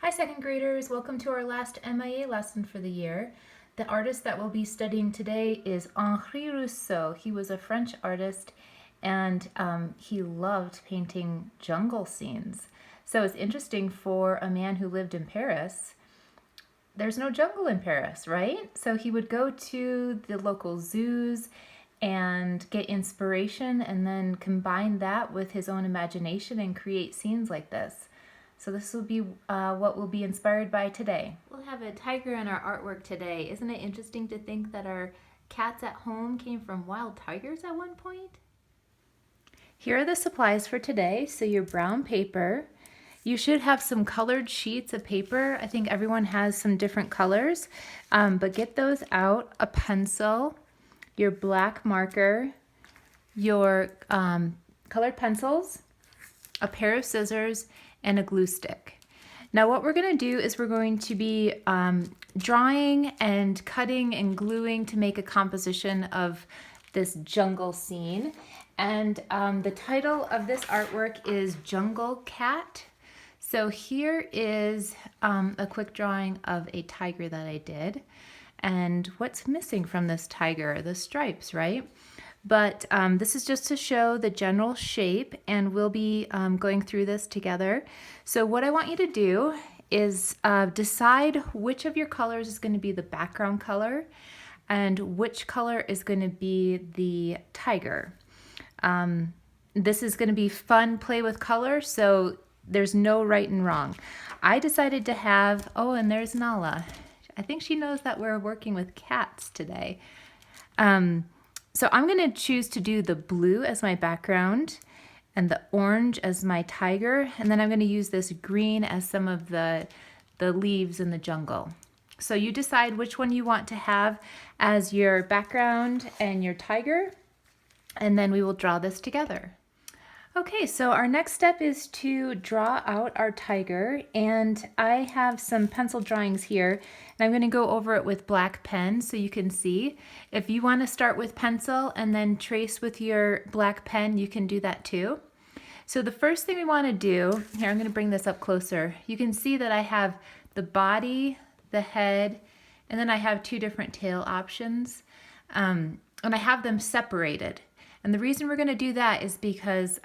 Hi second graders, welcome to our last MIA lesson for the year. The artist that we'll be studying today is Henri Rousseau. He was a French artist and he loved painting jungle scenes. So it's interesting for a man who lived in Paris. There's no jungle in Paris, right? So he would go to the local zoos and get inspiration and then combine that with his own imagination and create scenes like this. So this will be what we'll be inspired by today. We'll have a tiger in our artwork today. Isn't it interesting to think that our cats at home came from wild tigers at one point? Here are the supplies for today. So your brown paper. You should have some colored sheets of paper. I think everyone has some different colors, but get those out. A pencil, your black marker, your colored pencils, a pair of scissors, and a glue stick. Now what we're going to do is we're going to be drawing and cutting and gluing to make a composition of this jungle scene. And the title of this artwork is JazzyJungleCat. So here is a quick drawing of a tiger that I did. And what's missing from this tiger? The stripes, right? But this is just to show the general shape, and we'll be going through this together. So what I want you to do is decide which of your colors is going to be the background color and which color is going to be the tiger. This is going to be fun play with color, so there's no right and wrong. I decided to have, oh, and there's Nala. I think she knows that we're working with cats today. So I'm going to choose to do the blue as my background and the orange as my tiger, and then I'm going to use this green as some of the leaves in the jungle. So you decide which one you want to have as your background and your tiger, and then we will draw this together. Okay, so our next step is to draw out our tiger, and I have some pencil drawings here, and I'm going to go over it with black pen so you can see. If you want to start with pencil and then trace with your black pen, you can do that too. So the first thing we want to do, here I'm going to bring this up closer. You can see that I have the body, the head, and then I have two different tail options, and I have them separated. And the reason we're going to do that is because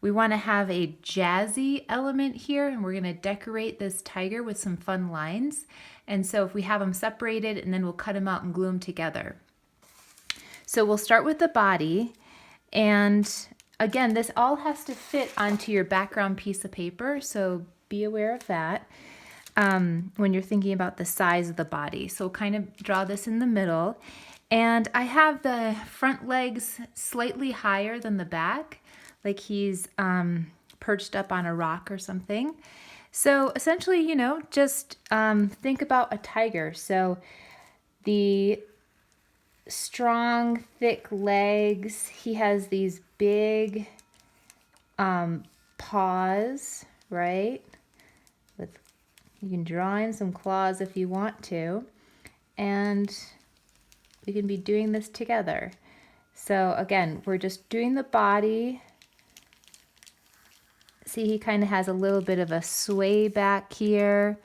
we want to have a jazzy element here, and we're going to decorate this tiger with some fun lines. And so if we have them separated, and then we'll cut them out and glue them together. So we'll start with the body, and again, this all has to fit onto your background piece of paper, so be aware of that when you're thinking about the size of the body. So we'll kind of draw this in the middle. And I have the front legs slightly higher than the back, like he's perched up on a rock or something. So essentially, you know, just think about a tiger. So the strong, thick legs, he has these big paws, right? You can draw in some claws if you want to. And we can be doing this together. So again, we're just doing the body. See, he kind of has a little bit of a sway back here.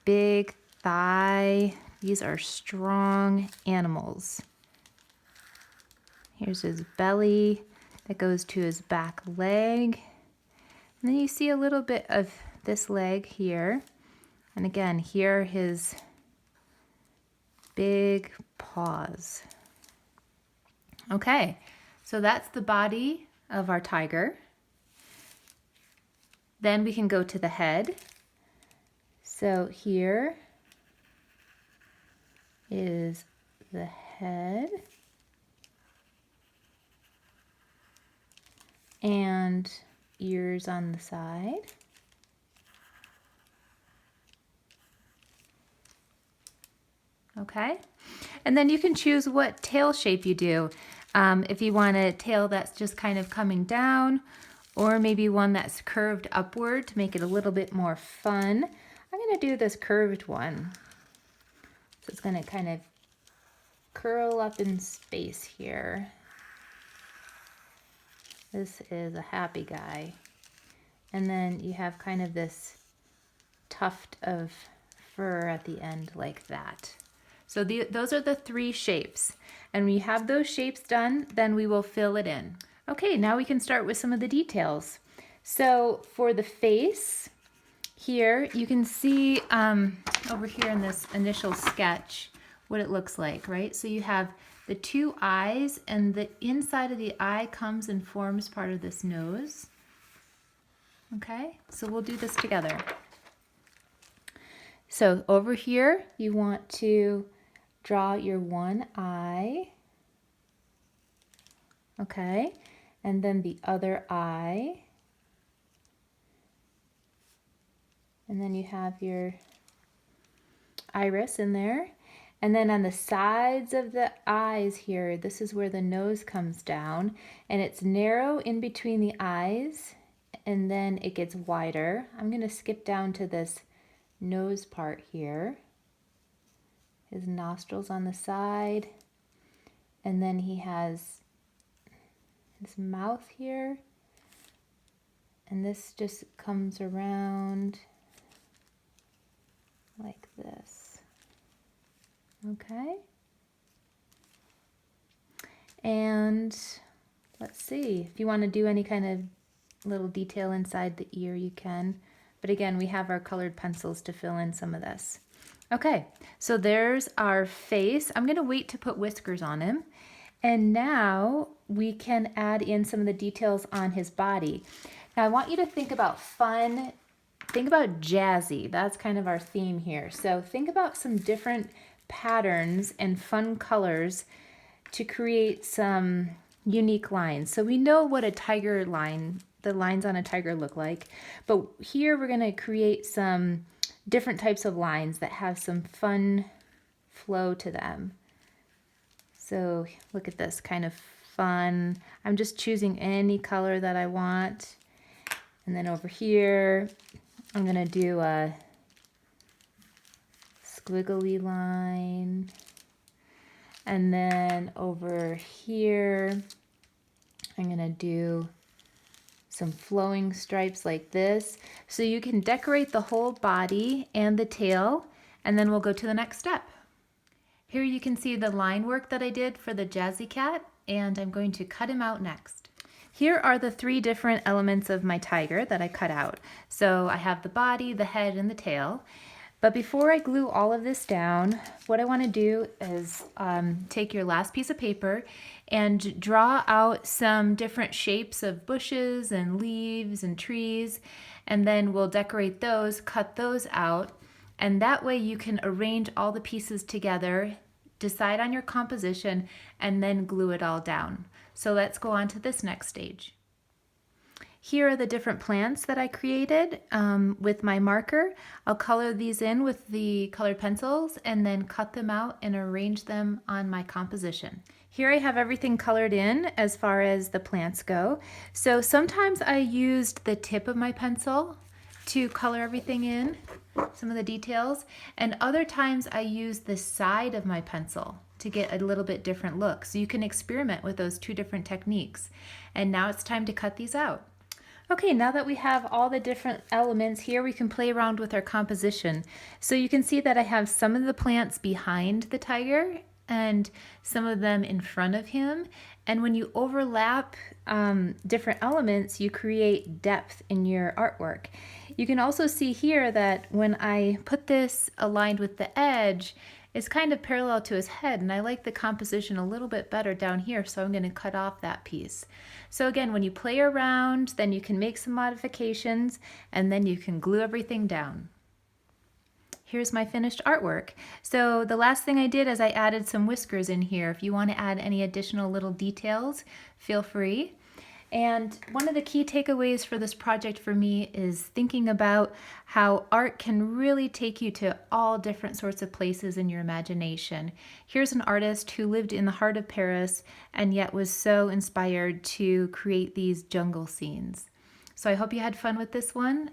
Big thigh. These are strong animals. Here's his belly that goes to his back leg. And then you see a little bit of this leg here. And again, here are his big paws. Okay, so that's the body of our tiger. Then we can go to the head. So here is the head. And ears on the side. Okay, and then you can choose what tail shape you do. If you want a tail that's just kind of coming down, or maybe one that's curved upward to make it a little bit more fun. I'm going to do this curved one. So it's going to kind of curl up in space here. This is a happy guy. And then you have kind of this tuft of fur at the end like that. So those are the 3 shapes. And when you have those shapes done, then we will fill it in. Okay, now we can start with some of the details. So for the face, here you can see over here in this initial sketch what it looks like, right? So you have the 2 eyes, and the inside of the eye comes and forms part of this nose. Okay, so we'll do this together. So over here, you want to draw your 1 eye. Okay, and then the other eye. And then you have your iris in there. And then on the sides of the eyes here, this is where the nose comes down, and it's narrow in between the eyes, and then it gets wider. I'm going to skip down to this nose part here. His nostrils on the side, and then he has his mouth here, and this just comes around like this. Okay, and let's see, if you want to do any kind of little detail inside the ear, you can, but again, we have our colored pencils to fill in some of this. Okay, so there's our face. I'm going to wait to put whiskers on him, and now we can add in some of the details on his body. Now I want you to think about fun, think about jazzy. That's kind of our theme here. So think about some different patterns and fun colors to create some unique lines. So we know what a tiger line, the lines on a tiger look like, but here we're going to create some different types of lines that have some fun flow to them. So look at this, kind of fun. I'm just choosing any color that I want. And then over here, I'm going to do a squiggly line, and then over here I'm gonna do some flowing stripes like this, so you can decorate the whole body and the tail, and then we'll go to the next step. Here you can see the line work that I did for the Jazzy Cat, and I'm going to cut him out next. Here are the 3 different elements of my tiger that I cut out. So I have the body, the head, and the tail. But before I glue all of this down, what I want to do is take your last piece of paper and draw out some different shapes of bushes and leaves and trees, and then we'll decorate those, cut those out, and that way you can arrange all the pieces together, decide on your composition, and then glue it all down. So let's go on to this next stage. Here are the different plants that I created with my marker. I'll color these in with the colored pencils and then cut them out and arrange them on my composition. Here I have everything colored in as far as the plants go. So sometimes I used the tip of my pencil to color everything in, some of the details, and other times I use the side of my pencil to get a little bit different look. So you can experiment with those 2 different techniques. And now it's time to cut these out. Okay, now that we have all the different elements here, we can play around with our composition. So you can see that I have some of the plants behind the tiger and some of them in front of him. And when you overlap different elements, you create depth in your artwork. You can also see here that when I put this aligned with the edge, it's kind of parallel to his head, and I like the composition a little bit better down here, so I'm going to cut off that piece. So again, when you play around, then you can make some modifications, and then you can glue everything down. Here's my finished artwork. So the last thing I did is I added some whiskers in here. If you want to add any additional little details, feel free. And one of the key takeaways for this project for me is thinking about how art can really take you to all different sorts of places in your imagination. Here's an artist who lived in the heart of Paris and yet was so inspired to create these jungle scenes. So I hope you had fun with this one.